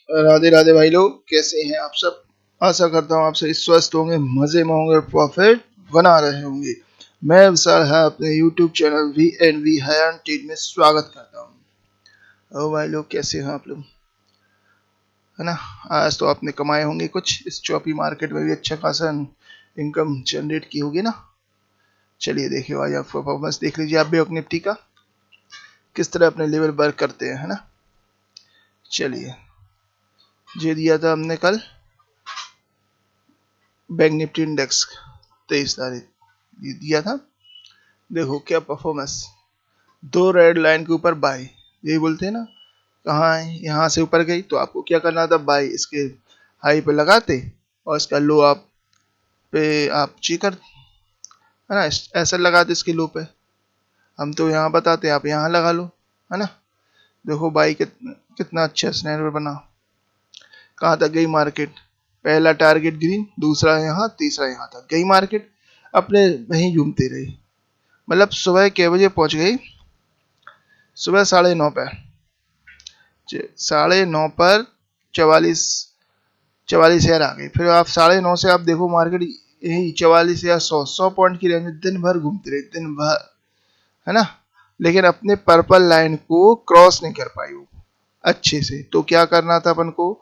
राधे राधे भाई लोग, कैसे हैं आप सब। आशा करता हूँ आप सभी स्वस्थ होंगे, मजे में होंगे और प्रॉफिट बना रहे होंगे। मैं विशाल है अपने YouTube channel V and V हयान टीम में स्वागत करता हूँ। भाई लोग कैसे हैं आप लोग, है ना। आज तो आपने कमाए होंगे कुछ, इस चौपी मार्केट में भी अच्छा खासा इनकम जनरेट की होगी ना। चलिए देखिए आज आप परफॉर्मेंस देख लीजिए आप भी अपने निफ्टी का, किस तरह अपने लेवल वर्क करते हैं, है ना। चलिए, ये दिया था हमने कल बैंक निफ्टी इंडेक्स 23 तारीख, ये दिया था। देखो क्या परफॉर्मेंस, दो रेड लाइन के ऊपर बाई, यही बोलते हैं ना। कहाँ है, यहाँ से ऊपर गई तो आपको क्या करना था, बाई इसके हाई पे लगाते और इसका लो आप पे आप चीकर, है ना, ऐसा लगाते इसके लो पे। हम तो यहाँ बताते आप यहाँ लगा लो, है ना। देखो बाई कितना अच्छा स्नैपर बना। कहाँ तक गई मार्केट, पहला टारगेट ग्रीन, दूसरा यहाँ, तीसरा यहाँ तक गई मार्केट, अपने वहीं घूमती रही। मतलब सुबह के बजे पहुंच गई, सुबह 9:30 पर, 9:30 पर 44 आ गई। फिर आप 9:30 से आप देखो मार्केट यही 44 या 100 पॉइंट की रेंज में दिन भर घूमती रही, दिन भर, है ना। लेकिन अपने पर्पल लाइन को क्रॉस नहीं कर पाई वो अच्छे से। तो क्या करना था अपन को,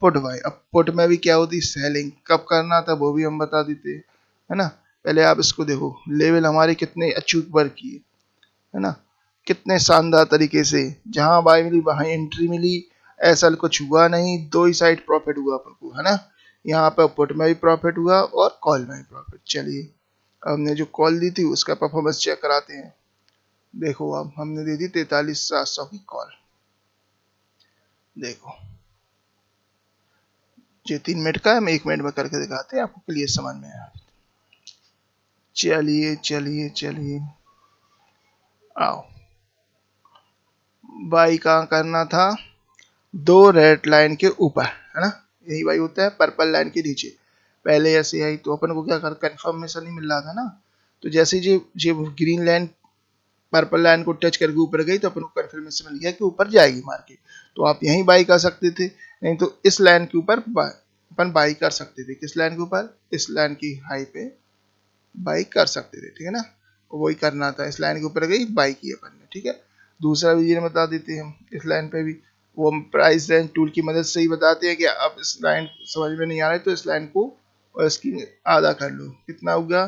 पुट बाय। अब पुट में भी क्या होती, सेलिंग कब करना था वो भी हम बता देते हैं, है ना। पहले आप इसको देखो, लेवल हमारे कितने अचूक वर्क किए, है ना, कितने शानदार तरीके से। जहां बाय मिली वहां एंट्री मिली, ऐसा कुछ हुआ नहीं, दो ही साइड प्रॉफिट हुआ अपन को, है ना। यहाँ पर पुट में भी प्रॉफिट हुआ और कॉल में भी प्रॉफिट। चलिए, हमने जो कॉल दी थी उसका परफॉर्मेंस चेक कराते हैं। देखो अब हमने दे दी 43,700 की कॉल। देखो ये 3 मिनट का है, हम 1 मिनट में करके दिखाते हैं आपको क्लियर समझ में आया। चलिए चलिए चलिए, आओ। बाई कहाँ करना था, दो रेड लाइन के ऊपर, है ना। यही भाई होता है पर्पल लाइन के नीचे। पहले ऐसे आई तो अपन को क्या कर, कंफर्मेशन नहीं मिल रहा था ना। तो जैसे जी ग्रीन लाइन पर्पल लाइन को टच करके ऊपर गई तो अपन को कंफर्मेशन मिल गया कि ऊपर जाएगी मार्केट। तो आप यहीं बाई कर सकते थे, नहीं तो इस लाइन के ऊपर अपन बाई कर सकते थे। किस लाइन के ऊपर, इस लाइन की हाई पे बाई कर सकते थे, ठीक है ना। वही करना था, इस लाइन के ऊपर गई बाई की अपन ने, ठीक है। दूसरा भी ये बता देते हैं हम, इस लाइन पे भी वो हम प्राइस रेंज टूल की मदद से ही बताते हैं कि आप इस लाइन समझ में नहीं आ रहा है तो इस लाइन को और इसकी आधा कर लो, कितना होगा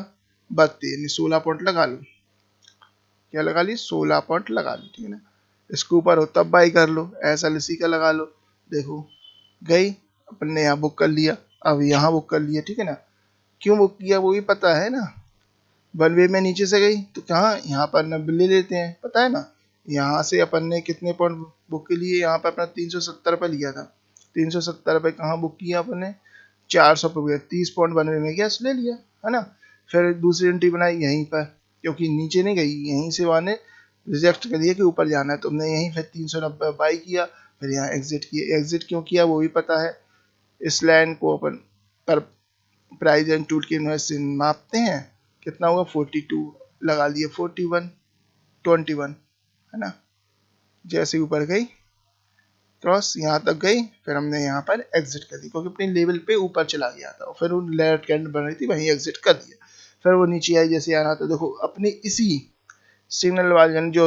32, यानी 16 पॉइंट लगा लो। क्या लगा ली, 16 पॉइंट लगा ली, ठीक है ना। इसके ऊपर हो तब बाई कर लो, ऐसा लसी का लगा लो। देखो गई, अपन ने यहाँ बुक कर लिया, अब यहाँ बुक कर लिया, ठीक है ना। क्यों बुक किया वो भी पता है ना। वन वे में नीचे से गई तो कहाँ, यहाँ पर 90 ले लेते हैं, पता है ना। यहाँ से अपन ने कितने पॉइंट बुक के लिए, यहाँ पर अपना 370 पे लिया था। 370 पे कहाँ बुक किया अपन ने, 400 पे गया, 30 पॉइंट वन वे में गया, ले लिया, है ना। फिर दूसरी एंट्री बनाई यहीं पर, क्योंकि नीचे नहीं गई, यहीं से वहाँ ने रिजेक्ट कर दिया कि ऊपर जाना है, तो हमने यहीं फिर 390 बाई किया, फिर यहाँ एग्जिट किया। एग्जिट क्यों किया वो भी पता है, इस लाइन को अपन पर प्राइस एंड टूल के इन्वेस्ट मापते हैं, कितना होगा 42 लगा लिए, 41 21, है ना। जैसे ऊपर गई क्रॉस यहाँ तक गई, फिर हमने यहाँ पर एग्जिट कर दी क्योंकि अपने लेवल पे ऊपर चला गया था और फिर वो लेफ्ट कैंडल बन रही थी वहीं एग्जिट कर दिया। फिर वो नीचे आई, जैसे आना था देखो अपने इसी सिग्नल वाले जो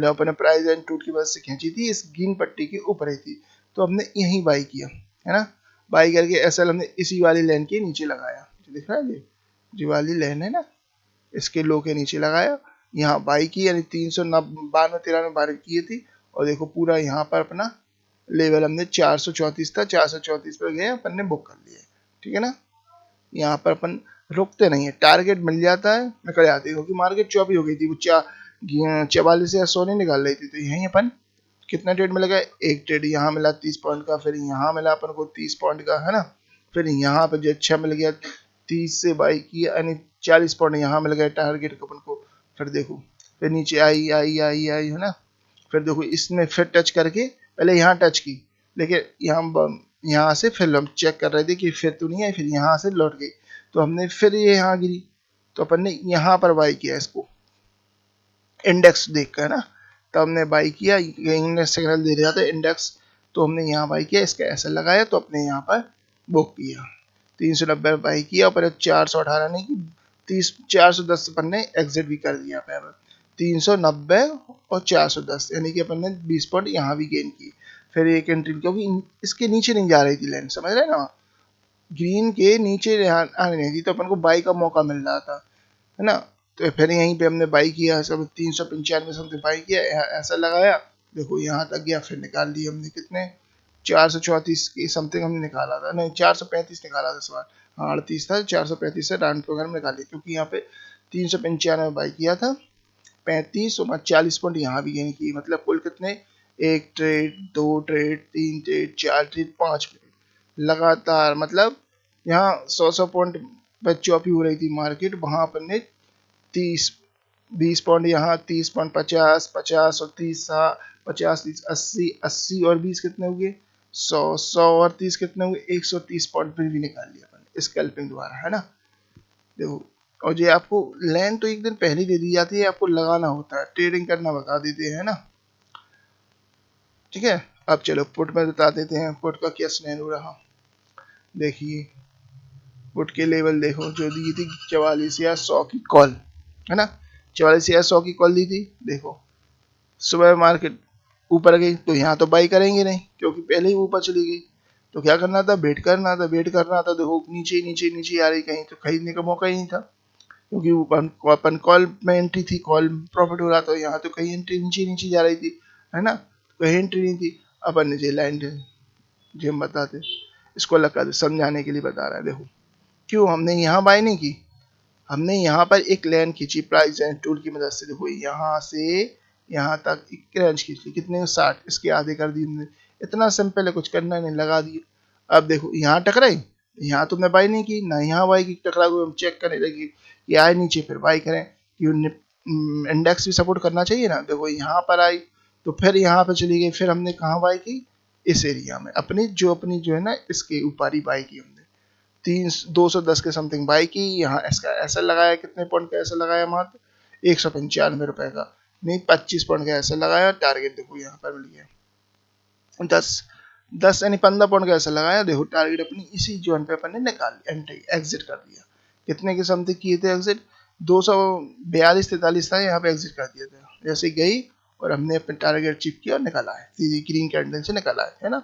अपने प्राइस एंड टूट की वजह से खींची थी, इस ग्रीन पट्टी के ऊपर ही थी, तो हमने यहीं बाई किया, है ना। बाई करके एसएल हमने इसी वाली लाइन के नीचे लगाया, दिख रहा है ये जो वाली लाइन है ना, इसके लो के नीचे लगाया, यहाँ बाई की, यानी 392 बारी किए थी। और देखो पूरा यहाँ पर अपना लेवल हमने 434 था, 434 पर गए अपन ने बुक कर लिया, ठीक है ना। यहाँ पर अपन रुकते नहीं है, टारगेट मिल जाता है निकल जाती है, क्योंकि मार्केट चौपी हो गई थी, वो 44 या 100 नहीं निकाल रही थी। तो यहीं अपन कितना ट्रेड मिलेगा, एक ट्रेड यहाँ मिला 30 पॉइंट का, फिर यहाँ मिला अपन को 30 पॉइंट का, है ना। फिर यहाँ पे जो अच्छा मिल गया 30 से बाई किया, यानी 40 पॉइंट यहाँ मिल गया टारगेट अपन को। फिर देखो फिर नीचे आई आई आई आई, है ना। फिर देखो इसमें फिर टच करके, पहले यहाँ टच की, लेकिन यहाँ से फिर हम चेक कर रहे थे कि फिर तो नहीं है, फिर यहाँ से लौट गई, तो हमने फिर ये यहाँ गिरी, तो अपन ने यहाँ पर बाई किया इसको इंडेक्स देख कर ना। तो हमने बाई किया, इंडेक्स सिग्नल दे रहा था इंडेक्स तो हमने यहाँ बाई किया, इसका ऐसा लगाया तो अपने यहाँ पर बुक किया, 390 बाई किया, पर 418 नहीं की 410 अपन ने एग्जिट भी कर दिया पर 390 और 410, यानी कि अपन ने 20 पॉइंट यहाँ भी गेन की। फिर एक एंट्री, क्योंकि इसके नीचे नहीं जा रही थी लाइन, समझ रहे ना, ग्रीन के नीचे आने नहीं थी, तो अपन को बाई का मौका मिल रहा था, है ना। तो फिर यहीं पे हमने बाई किया, सब 395 समथिंग बाई किया, ऐसा लगाया, देखो यहाँ तक गया, फिर निकाल लिया हमने कितने 434 की समथिंग हमने निकाला था, नहीं 435 निकाला था सवाल, हाँ 38 था, 435 से राउंड वगैरह में निकाल लिया, क्योंकि यहाँ पे 395 बाई किया था, 35 और 40 पॉइंट यहाँ भी गेन की, मतलब कुल कितने, एक ट्रेड, दो ट्रेड, तीन ट्रेड, चार ट्रेड, 5 ट्रेड लगातार, मतलब यहाँ 100 पॉइंट पर चौपी हो रही थी मार्केट, वहां अपन ने 30 20 पॉइंट, यहाँ 30 पॉइंट, 50 50 और 30 50 30 80 80 और 20 कितने हुए 100 100 और 30 कितने हुए 130 पॉइंट पर भी निकाल लिया अपन स्कैल्पिंग द्वारा, है ना। देखो, और ये आपको लैंड तो एक दिन पहले दे दी जाती है, आपको लगाना होता है, ट्रेडिंग करना बता देते हैं ना, ठीक है। अब चलो पुट में बता देते हैं, पुट का क्या स्नैन रहा। देखिए पुट के लेवल देखो, जो दी थी 44 या 100 की कॉल, है ना, 44 या 100 की कॉल दी थी। देखो सुबह मार्केट ऊपर गई तो यहाँ तो बाई करेंगे नहीं, क्योंकि पहले ही ऊपर चली गई, तो क्या करना था, वेट करना था, वेट करना था। देखो नीचे नीचे नीचे आ रही, कहीं तो खरीदने का मौका ही नहीं था, क्योंकि अपन कॉल में एंट्री थी, कॉल प्रॉफिट हो रहा था, यहाँ तो कहीं एंट्री नीचे नीचे जा रही थी, है ना, कहीं एंट्री नहीं थी। अपन ने लाइन जो हम बताते, इसको अलग कर समझाने के लिए बता रहा है। देखो क्यों हमने यहाँ बाई नहीं की, हमने यहाँ पर एक लाइन खींची प्राइस रेंज टूल की मदद से। देखो यहाँ से यहाँ तक एक रेंज खींच ली, कितने 60, इसके आधे कर दी हमने, इतना सिंपल है, कुछ करना नहीं, लगा दिए। अब देखो यहाँ टकराई, यहाँ तुमने बाई नहीं की ना, यहाँ बाई की, टकरा को हम चेक करने लगे कि आए नीचे, फिर बाई करें, इंडेक्स भी सपोर्ट करना चाहिए ना। देखो यहाँ पर आई तो फिर यहाँ पे चली गई, फिर हमने कहाँ बाई की, इस एरिया में अपनी जो है ना, इसके ऊपर ही बाई की हमने 210 के समथिंग बाई की। यहाँ इसका ऐसा लगाया, कितने पॉइंट का ऐसा लगाया, मात्र 195 रुपए का, नहीं 25 पॉइंट का ऐसा लगाया। टारगेट देखो यहाँ पर मिल गया 10 यानी 15 पॉइंट का ऐसा लगाया। देखो टारगेट अपनी इसी जोन पे अपन ने निकाल एंट्री एग्जिट कर दिया। कितने के समथिंग किए थे एग्जिट, 242-43 था, यहाँ पे एग्जिट कर दिया था। जैसे गई और हमने अपने टारगेट अचीव किया और निकाला है, सीधी ग्रीन कैंडल से निकाला है ना।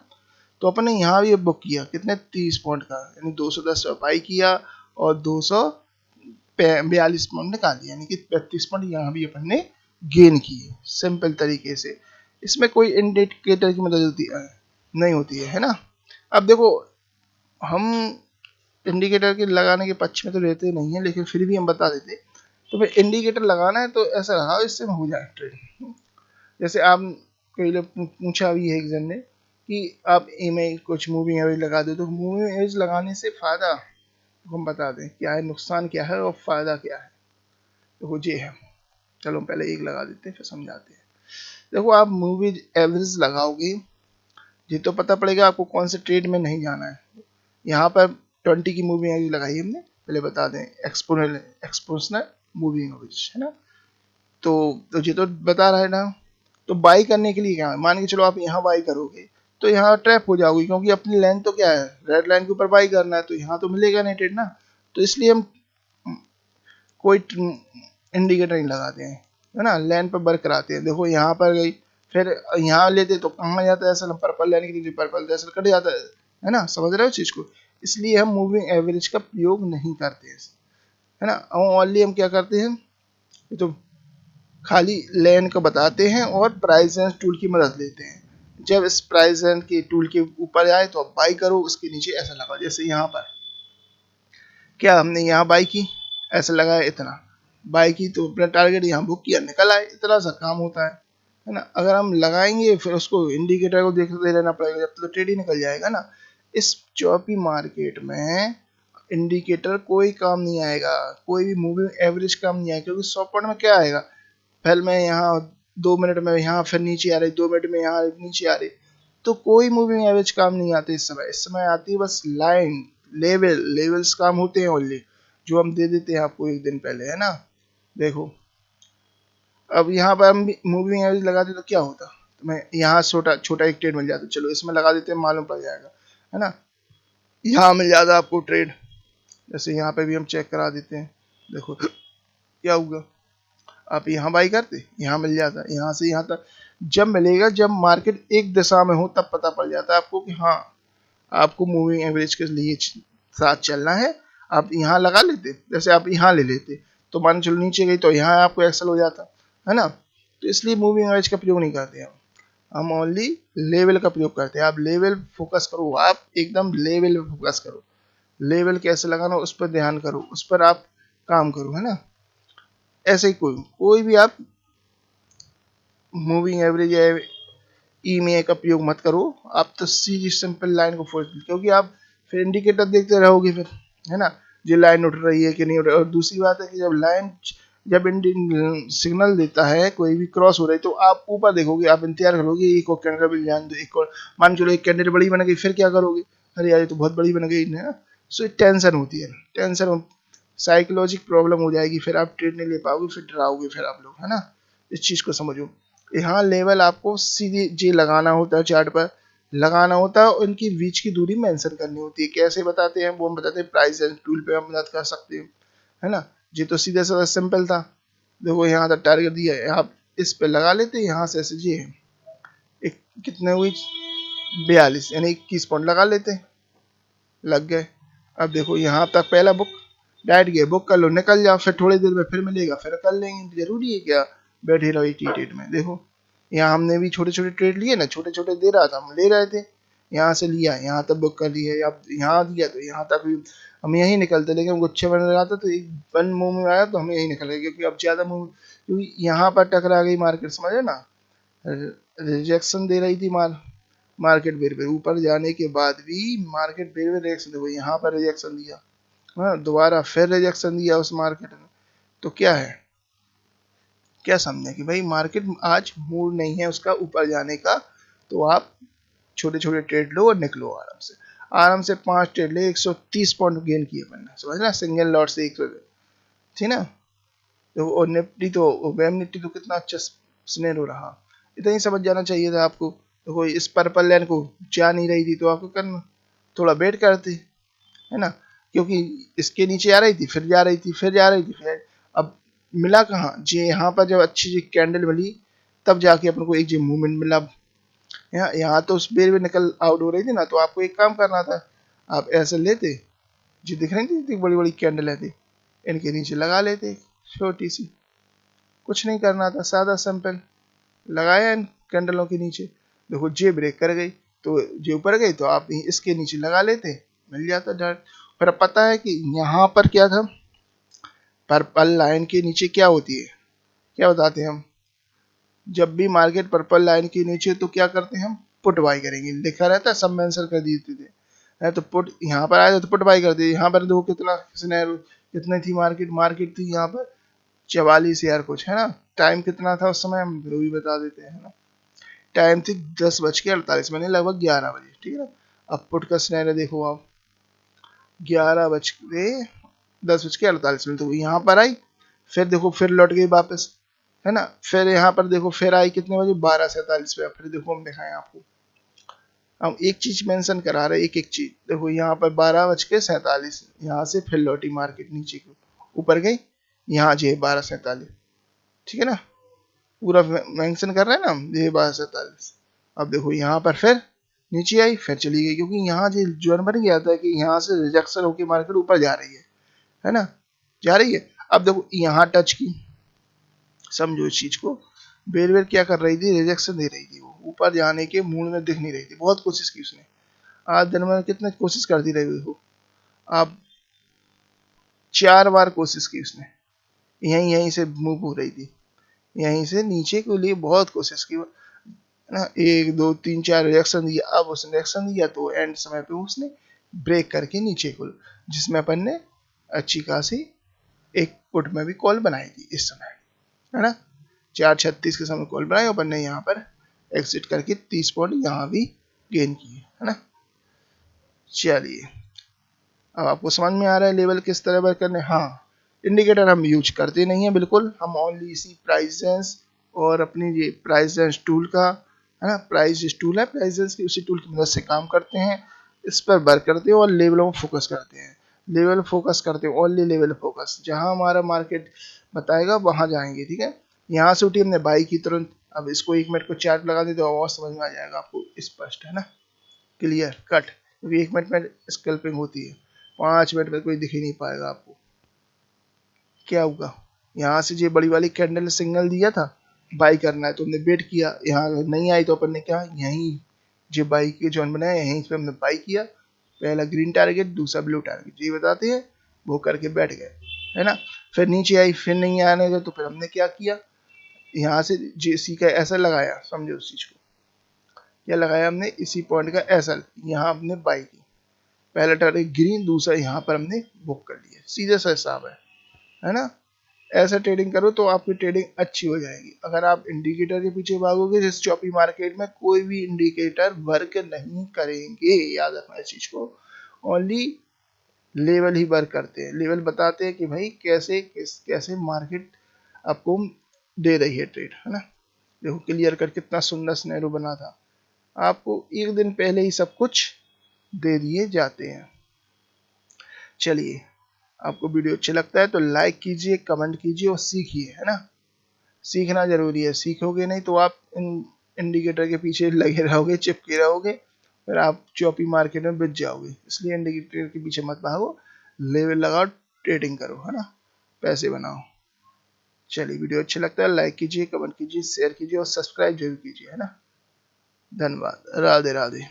तो अपन ने यहाँ भी बुक किया, कितने 30 पॉइंट का, यानी 210 बाई किया और 242 पॉइंट निकाल दिया, यानी कि 35 पॉइंट यहाँ भी अपन ने गेन किए सिंपल तरीके से। इसमें कोई इंडिकेटर की मदद होती है नहीं होती है ना। अब देखो हम इंडिकेटर के लगाने के पक्ष में तो रहते नहीं है, लेकिन फिर भी हम बता देते। तो फिर इंडिकेटर लगाना है तो ऐसा लगाओ इससे हो जाए ट्रेड। जैसे आप कई लोग पूछा भी है एक जन ने कि आप इमेज कुछ मूविंग एवरेज लगा दो, तो मूविंग एवरेज लगाने से फायदा तो हम बता दें क्या है, नुकसान क्या है और फायदा क्या है। देखो ये है, चलो हम पहले एक लगा देते हैं फिर समझाते हैं। देखो आप मूविंग एवरेज लगाओगे ये तो पता पड़ेगा आपको कौन से ट्रेड में नहीं जाना है। यहाँ पर 20 की मूविंग एवरेज लगाई हमने, पहले बता दें एक्सपोनेंशियल मूविंग एवरेज, है ना। तो ये तो बता रहा है ना। तो बाई करने के लिए क्या है, मान के चलो आप यहाँ बाई करोगे तो यहाँ ट्रैप हो जाओगे, क्योंकि अपनी लाइन तो क्या है, रेड लाइन के ऊपर बाई करना है, तो यहाँ तो मिलेगा नहीं ट्रेड ना। तो इसलिए हम कोई इंडिकेटर नहीं लगाते हैं, है ना, लाइन पर वर्क कराते हैं। देखो यहाँ पर गई, फिर यहाँ लेते तो कहाँ जाता है, असल पर्पल लाइन की, पर्पल तो असल कट जाता है ना, समझ रहे हो चीज को। इसलिए हम मूविंग एवरेज का प्रयोग नहीं करते हैं, है ना। ओनली हम क्या करते हैं, तो खाली लेन को बताते हैं और प्राइस रेंज टूल की मदद लेते हैं। जब इस प्राइस रेंज के टूल के ऊपर आए तो आप बाई करो, उसके नीचे ऐसा लगाओ। जैसे यहाँ पर क्या हमने यहाँ बाई की, ऐसा लगाया, इतना बाई की तो अपना टारगेट यहाँ बुक किया, निकल आए, इतना सा काम होता है ना। अगर हम लगाएंगे फिर उसको इंडिकेटर को देखते रहना पड़ेगा, जब तो ट्रेड ही निकल जाएगा ना। इस चौपी मार्केट में इंडिकेटर कोई काम नहीं आएगा, कोई भी मूविंग एवरेज काम नहीं आएगा, क्योंकि 100 पॉइंट में क्या आएगा, पहले मैं यहाँ 2 मिनट में यहाँ फिर नीचे आ रही, 2 मिनट में यहाँ नीचे आ रही, तो कोई मूविंग एवरेज काम नहीं आते इस समय आती है बस लाइन लेवल्स काम होते हैं ओनली, जो हम दे देते हैं आपको एक दिन पहले, है ना। देखो अब यहाँ पर हम मूविंग एवरेज लगाते तो क्या होता, मैं यहाँ छोटा छोटा एक ट्रेड मिल जाता, चलो इसमें लगा देते हैं, मालूम पड़ जाएगा, है ना। यहाँ मिल जाता आपको ट्रेड, जैसे यहाँ पे भी हम चेक करा देते हैं, देखो क्या हुआ, आप यहाँ बाई करते, यहाँ मिल जाता, यहाँ से यहाँ तक जब मिलेगा, जब मार्केट एक दिशा में हो तब पता पड़ जाता है आपको कि हाँ आपको मूविंग एवरेज के लिए साथ चलना है। आप यहाँ लगा लेते, जैसे आप यहाँ ले लेते तो मान चलो नीचे गई तो यहाँ आपको एक्सेल हो जाता, है ना। तो इसलिए मूविंग एवरेज का प्रयोग नहीं करते हम ओनली लेवल का प्रयोग करते हैं। आप लेवल फोकस करो, आप एकदम लेवल पे फोकस करो, लेवल कैसे लगाना उस पर ध्यान करो, उस पर आप काम करो, है ना। ऐसे ही कोई भी आप मूविंग एवरेज या ईएमए का प्रयोग मत करो, आप तो सीधी सिंपल लाइन को फॉलो, क्योंकि आप फिर इंडिकेटर देखते रहोगे फिर, है ना, ये लाइन उठ रही है कि नहीं उठ रही। और दूसरी बात है कि जब लाइन जब सिग्नल देता है कोई भी क्रॉस हो रही है तो आप ऊपर देखोगे, आप इंतजार करोगे एक और कैंडल भी जान दो, एक और मान चलो एक कैंडल बड़ी बन गई, फिर क्या करोगे, अरे यार तो बहुत बड़ी बन गई ना। सो टेंशन होती है, टेंशन साइकोलॉजिक प्रॉब्लम हो जाएगी, फिर आप ट्रेड नहीं ले पाओगे, फिर डराओगे फिर आप लोग, है ना। इस चीज को समझो, यहाँ लेवल आपको सीधी जी लगाना होता है, चार्ट पर लगाना होता है, और उनकी बीच की दूरी मेंशन करनी होती है। कैसे बताते हैं वो हम बताते हैं, प्राइस एंड टूल पे हम मदद कर सकते हैं, है ना। ये तो सीधा साधा सिंपल था, देखो यहाँ तक टारगेट दिया है, आप इस पे लगा लेते हैं, यहाँ से ऐसे जी है एक कितने हुई 42 यानी 21 पॉइंट लगा लेते हैं, लग गए। अब देखो यहाँ तक पहला बुक बैठ गया, बुक कर लो, निकल जाओ, फिर थोड़ी देर में फिर मिलेगा, फिर कर लेंगे, जरूरी है क्या बैठे रहो टी ट्रेड में। देखो यहाँ हमने भी छोटे छोटे ट्रेड लिए ना, छोटे छोटे दे रहा था, हम ले रहे थे, यहाँ से लिया, यहाँ तक बुक कर लिया, अब यहाँ दिया तो यहाँ तक भी हम यही निकलते, लेकिन गुच्छे बन रहा था तो एक वन मूव में आया तो हम यही निकल गए, क्योंकि अब ज्यादा मूव, क्योंकि यहाँ पर टकरा गई मार्केट, समझे ना, रिजेक्शन दे रही थी मार्केट बेर पे, ऊपर जाने के बाद भी मार्केट बेर पे रिजेक्शन, देखो यहाँ पर रिजेक्शन दिया, हाँ दोबारा फिर रिजेक्शन दिया उस मार्केट ने। तो क्या है, क्या समझे कि भाई मार्केट आज मूड नहीं है उसका ऊपर जाने का, तो आप छोटे छोटे ट्रेड लो और निकलो आराम से, आराम से 5 ट्रेड ले 130 पॉइंट गेन किए बनना, समझ ना, सिंगल लॉट से 100, ठीक ना। तो और निफ्टी तो बैंक निफ्टी तो कितना अच्छा स्नेरो रहा, इतना ही समझ जाना चाहिए था आपको। देखो इस पर्पल लाइन को जा नहीं रही थी तो आपको करना थोड़ा वेट करते, है ना, क्योंकि इसके नीचे आ रही थी, फिर जा रही थी, फिर जा रही थी, फिर अब मिला कहाँ जी, यहाँ पर जब अच्छी जी कैंडल मिली तब जाके अपन को एक जी मूवमेंट मिला। यहाँ तो उस बेर में निकल आउट हो रही थी ना, तो आपको एक काम करना था, आप ऐसे लेते, जी दिख रही थी बड़ी बड़ी कैंडल है थी, इनके नीचे लगा लेते छोटी सी, कुछ नहीं करना था, सादा सिंपल लगाया इन कैंडलों के नीचे, देखो जे ब्रेक कर गई तो जे ऊपर गई तो आप इसके नीचे लगा लेते, मिल जाता डायरेक्ट। पर अब पता है कि यहाँ पर क्या था, पर्पल लाइन के नीचे क्या होती है, क्या बताते हैं हम, जब भी मार्केट पर्पल लाइन के नीचे तो क्या करते हैं हम, पुट बाई करेंगे, लिखा रहता है, सब मेंशन कर देते थे, है तो पुट यहाँ पर आया तो पुट बाई कर दिए। यहाँ पर देखो कितना कितनी थी मार्केट, मार्केट थी यहाँ पर 44,000 कुछ, है ना। टाइम कितना था उस समय हम वो भी बता देते हैं ना, टाइम थी 10:48 मैंने लगभग 11 बजे, ठीक है ना। अब पुट का सिनेरियो देखो आप, 10:48 तो यहाँ पर आई, फिर देखो फिर लौट गई वापस, है ना। फिर यहाँ पर देखो फिर आई कितने बजे, 12:47 पे, फिर देखो हम दिखाएं आपको, हम एक चीज मेंशन करा रहे, एक एक चीज देखो, यहाँ पर 12:47 यहाँ से फिर लौटी मार्केट नीचे को, ऊपर गई, यहाँ जे 12:47, ठीक है ना, पूरा मेंशन कर रहे हैं ना हम, ये 12:47। अब देखो यहाँ पर फिर नीचे आई, फिर चली गई, क्योंकि यहाँ जो जोन बन गया था कि यहाँ से रिजेक्शन होकर मार्केट ऊपर जा रही है ना, जा रही है। अब देखो यहाँ टच की, समझो इस चीज को, बेर बेर क्या कर रही थी, रिजेक्शन दे रही थी, वो ऊपर जाने के मूड में दिख नहीं रही थी, बहुत कोशिश की उसने, आज दिन में कितने कोशिश करती रही हो आप, 4 बार कोशिश की उसने, यहीं यहीं से मूव हो रही थी, यहीं से नीचे के लिए बहुत कोशिश की ना, 1 2 3 4 रिएक्शन दिया, अब उसने रिएक्शन दिया तो एंड समय पे उसने ब्रेक करके नीचे को, जिसमें अपन ने अच्छी खासी एक पुट में भी कॉल बनाई थी इस समय, है ना। 4:36 के समय कॉल बनाई, अपन ने यहाँ पर एग्जिट करके 30 पॉइंट यहाँ भी गेन किए, है ना। चलिए अब आपको समझ में आ रहा है लेवल किस तरह वर्क करने। हाँ इंडिकेटर हम यूज करते नहीं है बिल्कुल, हम ओनली इसी प्राइस रेंज और अपनी ये प्राइस रेंज टूल का है ना। प्राइस टूल है, प्राइजेस की, उसी टूल की मदद से काम करते हैं, इस पर वर्क करते हैं और लेवलों में फोकस करते हैं। लेवल फोकस करते हैं, ओनली लेवल फोकस, जहां हमारा मार्केट बताएगा वहां जाएंगे, ठीक है। यहाँ से उठी हमने बाई की तुरंत। अब इसको 1 मिनट को चार्ट लगा देते और समझ में आ जाएगा आपको स्पष्ट, है ना, क्लियर कट, क्योंकि 1 मिनट में स्कैल्पिंग होती है, 5 मिनट में कोई दिख ही नहीं पाएगा आपको। क्या होगा, यहाँ से जो बड़ी वाली कैंडल सिग्नल दिया था बाई करना है, तो हमने वेट किया, यहाँ नहीं आई तो अपन ने क्या, यहीं जो बाई के जोन बनाया यहीं पे हमने बाई किया, पहला ग्रीन टारगेट दूसरा ब्लू टारगेट, ये बताते हैं, वो करके बैठ गए, है ना। फिर नीचे आई, फिर नहीं आने दो, तो फिर हमने क्या किया, यहाँ से जेसी का ऐसा लगाया, समझो उस चीज को, क्या लगाया हमने, इसी पॉइंट का ऐसा, यहाँ हमने बाई की, पहला टारगेट ग्रीन, दूसरा यहाँ पर हमने बुक कर लिया, सीधा सा हिसाब है ना। ऐसा ट्रेडिंग करो तो आपकी ट्रेडिंग अच्छी हो जाएगी। अगर आप इंडिकेटर के पीछे भागोगे इस चॉपी मार्केट में, कोई भी इंडिकेटर वर्क नहीं करेंगे, याद रखना इस चीज को। ओनली लेवल ही वर्क करते हैं, लेवल बताते हैं कि भाई कैसे कैसे मार्केट आपको दे रही है ट्रेड, है ना। देखो क्लियर कर कितना सुंदर सिनेरियो बना था, आपको एक दिन पहले ही सब कुछ दे दिए जाते हैं। चलिए, आपको वीडियो अच्छा लगता है तो लाइक कीजिए, कमेंट कीजिए और सीखिए, है ना। सीखना जरूरी है, सीखोगे नहीं तो आप इंडिकेटर के पीछे लगे रहोगे, चिपके रहोगे, फिर आप चौपी मार्केट में बिक जाओगे। इसलिए इंडिकेटर के पीछे मत भागो, लेवल लगाओ, ट्रेडिंग करो, है ना, पैसे बनाओ। चलिए, वीडियो अच्छा लगता है लाइक कीजिए, कमेंट कीजिए, शेयर कीजिए और सब्सक्राइब जरूर कीजिए, है ना। धन्यवाद, राधे राधे।